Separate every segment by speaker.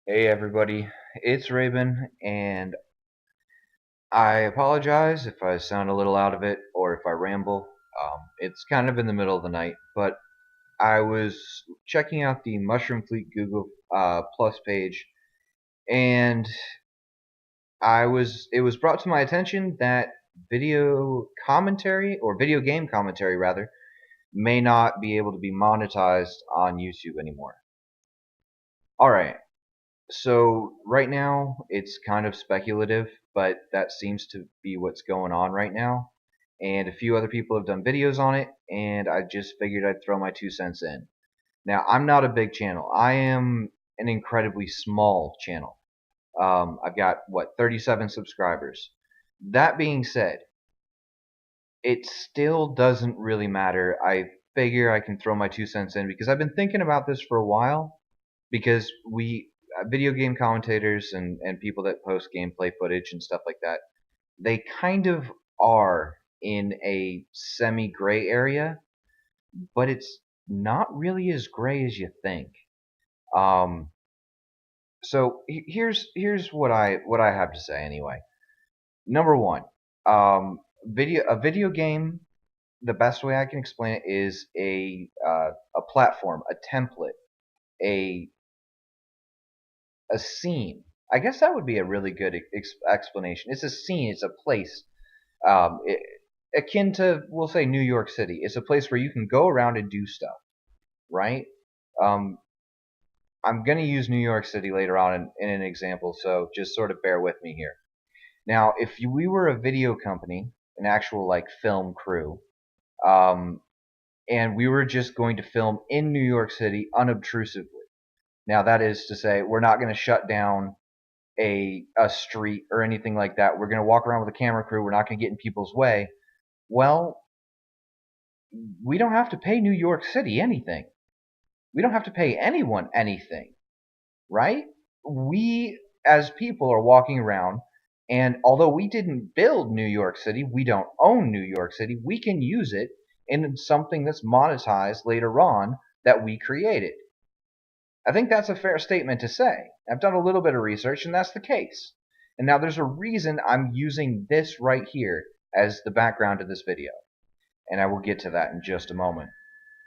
Speaker 1: Hey everybody, it's Raiben, and I apologize if I sound a little out of it or if I ramble. It's kind of in the middle of the night, but I was checking out the Mushroom Fleet Google Plus page, and it was brought to my attention that video commentary, or video game commentary rather, may not be able to be monetized on YouTube anymore. Alright, so right now it's kind of speculative, but that seems to be what's going on right now. And a few other people have done videos on it, and I just figured I'd throw my 2 cents in. Now, I'm not a big channel. I am an incredibly small channel. I've got, 37 subscribers. That being said, it still doesn't really matter. I figure I can throw my 2 cents in because I've been thinking about this for a while because we video game commentators and people that post gameplay footage and stuff like that, they kind of are in a semi gray area, but it's not really as gray as you think. Um, here's what I have to say anyway. Number one, a video game. The best way I can explain it is a platform, a template, a a scene. I guess that would be a really good explanation. It's a scene. It's a place, um, it, akin to, we'll say, New York City. It's a place where you can go around and do stuff, right? Um, I'm going to use New York City later on in an example, so just sort of bear with me here. Now, if we were a video company, an actual like film crew, um, and we were just going to film in New York City unobtrusively. Now, that is to say, we're not going to shut down a street or anything like that. We're going to walk around with a camera crew. We're not going to get in people's way. Well, we don't have to pay New York City anything. We don't have to pay anyone anything, right? We, as people, are walking around, and although we didn't build New York City, we don't own New York City, we can use it in something that's monetized later on that we created. I think that's a fair statement to say. I've done a little bit of research, and that's the case. And now there's a reason I'm using this right here as the background of this video, and I will get to that in just a moment.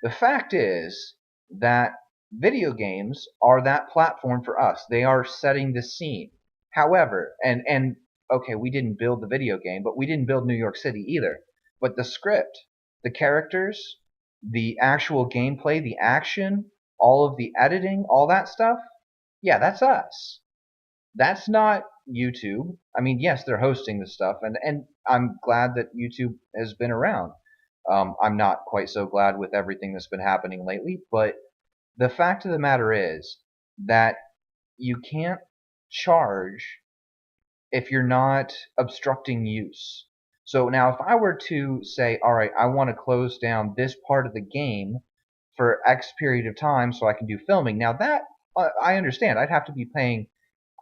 Speaker 1: The fact is that video games are that platform for us. They are setting the scene. However, and okay, we didn't build the video game, but we didn't build New York City either. But the script, the characters, the actual gameplay, the action, all of the editing, all that stuff, yeah, that's us. That's not YouTube. I mean, yes, they're hosting this stuff, and I'm glad that YouTube has been around. I'm not quite so glad with everything that's been happening lately, but the fact of the matter is that you can't charge if you're not obstructing use. So now, if I were to say, all right, I want to close down this part of the game for X period of time so I can do filming, now that I understand. I'd have to be paying.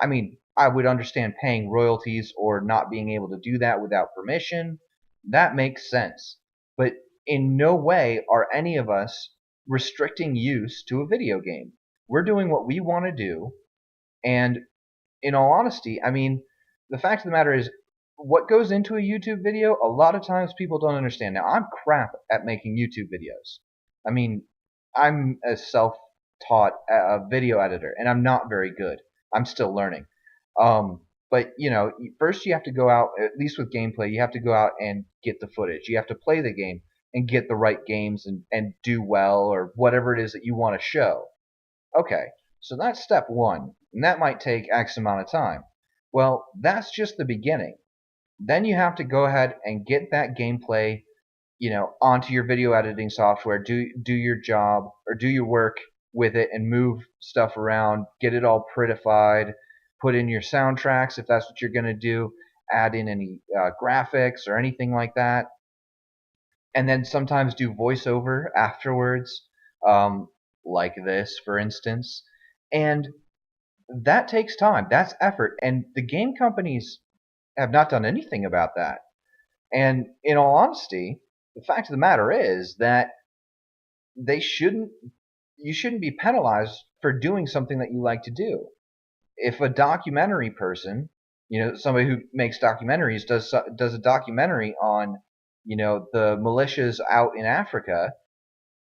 Speaker 1: I mean, I would understand paying royalties or not being able to do that without permission. That makes sense. But in no way are any of us restricting use to a video game. We're doing what we want to do. And in all honesty, I mean, the fact of the matter is, what goes into a YouTube video, a lot of times people don't understand. Now, I'm crap at making YouTube videos. I mean, I'm a self taught video editor, and I'm not very good. I'm still learning. But first you have to go out. At least with gameplay, you have to go out and get the footage. You have to play the game and get the right games and do well or whatever it is that you want to show. Okay, so that's step one, and that might take X amount of time. Well, that's just the beginning. Then you have to go ahead and get that gameplay, onto your video editing software, do your job or do your work with it and move stuff around, get it all prettified, put in your soundtracks if that's what you're going to do, add in any graphics or anything like that, and then sometimes do voiceover afterwards, um, like this, for instance. And that takes time. That's effort. And the game companies have not done anything about that. And in all honesty, the fact of the matter is that they shouldn't you shouldn't be penalized for doing something that you like to do. if a documentary person, somebody who makes documentaries does a documentary on, the militias out in Africa,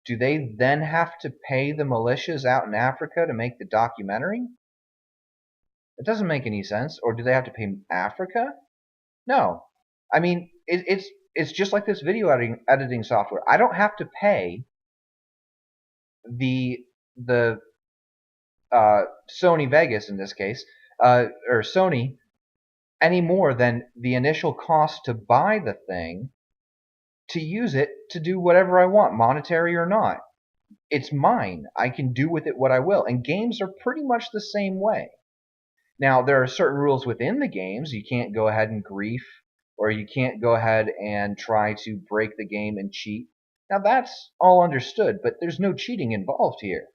Speaker 1: do they then have to pay the militias out in Africa to make the documentary? It doesn't make any sense. Or do they have to pay Africa? No. I mean, it's just like this video editing software. I don't have to pay the the Sony Vegas in this case, or Sony, any more than the initial cost to buy the thing to use it to do whatever I want, monetary or not. It's mine. I can do with it what I will. And games are pretty much the same way. Now, there are certain rules within the games. You can't go ahead and grief, or you can't go ahead and try to break the game and cheat. Now, that's all understood, but there's no cheating involved here.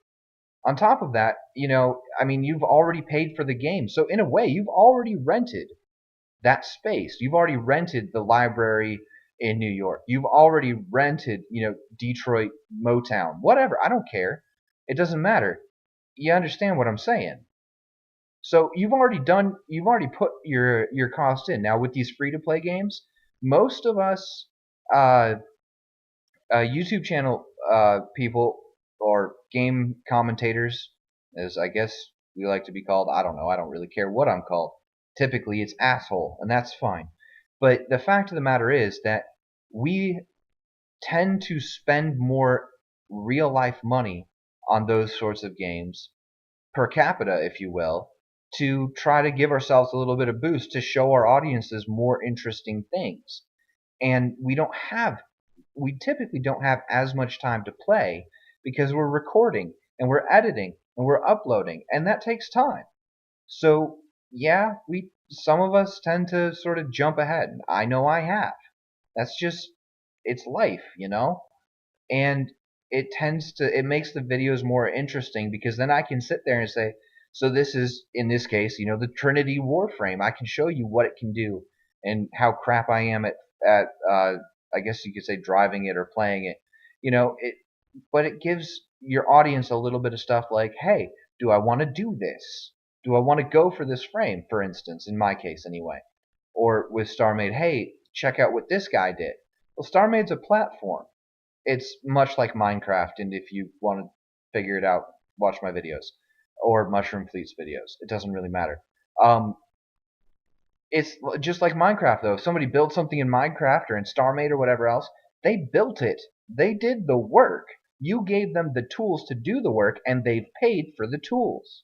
Speaker 1: On top of that, you've already paid for the game. So in a way, you've already rented that space. You've already rented the library in New York. You've already rented, Detroit Motown. Whatever. I don't care. It doesn't matter. You understand what I'm saying? So you've already put your cost in. Now with these free to play games, most of us YouTube channel people, or game commentators, as I guess we like to be called. I don't know. I don't really care what I'm called. Typically, it's asshole, and that's fine. But the fact of the matter is that we tend to spend more real life money on those sorts of games, per capita, if you will, to try to give ourselves a little bit of boost to show our audiences more interesting things. And we typically don't have as much time to play because we're recording and we're editing and we're uploading, and that takes time. So yeah, some of us tend to sort of jump ahead. I know I have. That's just, it's life, and it makes the videos more interesting because then I can sit there and say, so this is, in this case, the Trinity Warframe. I can show you what it can do and how crap I am at I guess you could say driving it or playing it. But it gives your audience a little bit of stuff like, hey, do I want to do this? Do I want to go for this frame, for instance, in my case anyway? Or with StarMade, hey, check out what this guy did. Well, StarMade's a platform. It's much like Minecraft, and if you want to figure it out, watch my videos. Or Mushroom Fleet's videos. It doesn't really matter. It's just like Minecraft, though. If somebody built something in Minecraft or in StarMade or whatever else, they built it. They did the work. You gave them the tools to do the work, and they've paid for the tools.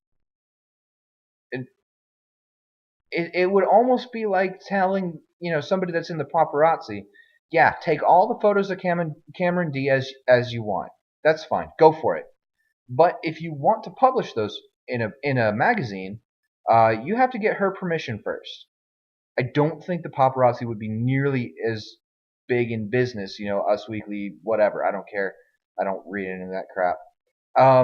Speaker 1: It would almost be like telling, somebody that's in the paparazzi, yeah, take all the photos of Cameron Diaz as you want. That's fine. Go for it. But if you want to publish those in a magazine, you have to get her permission first. I don't think the paparazzi would be nearly as big in business, Us Weekly, whatever. I don't care. I don't read any of that crap. I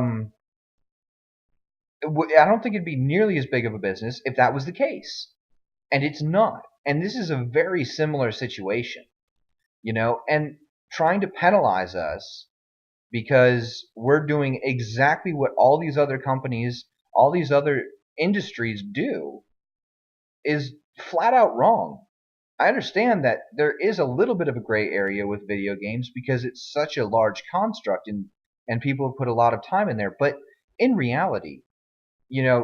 Speaker 1: don't think it'd be nearly as big of a business if that was the case. And it's not. And this is a very similar situation, and trying to penalize us because we're doing exactly what all these other companies, all these other industries do is flat out wrong. I understand that there is a little bit of a gray area with video games because it's such a large construct and people have put a lot of time in there. But in reality,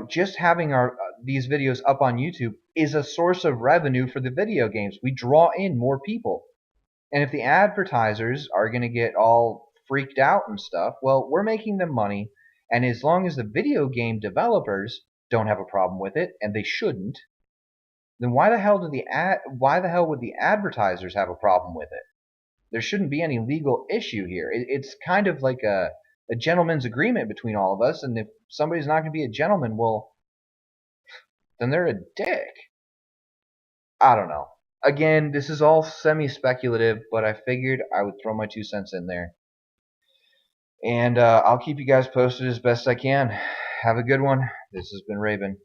Speaker 1: just having these videos up on YouTube is a source of revenue for the video games. We draw in more people. And if the advertisers are going to get all freaked out and stuff, well, we're making them money. And as long as the video game developers don't have a problem with it, and they shouldn't, then why the hell would the advertisers have a problem with it? There shouldn't be any legal issue here. It's kind of like a gentleman's agreement between all of us, and if somebody's not going to be a gentleman, well, then they're a dick. I don't know. Again, this is all semi-speculative, but I figured I would throw my 2 cents in there. And I'll keep you guys posted as best I can. Have a good one. This has been Raiben.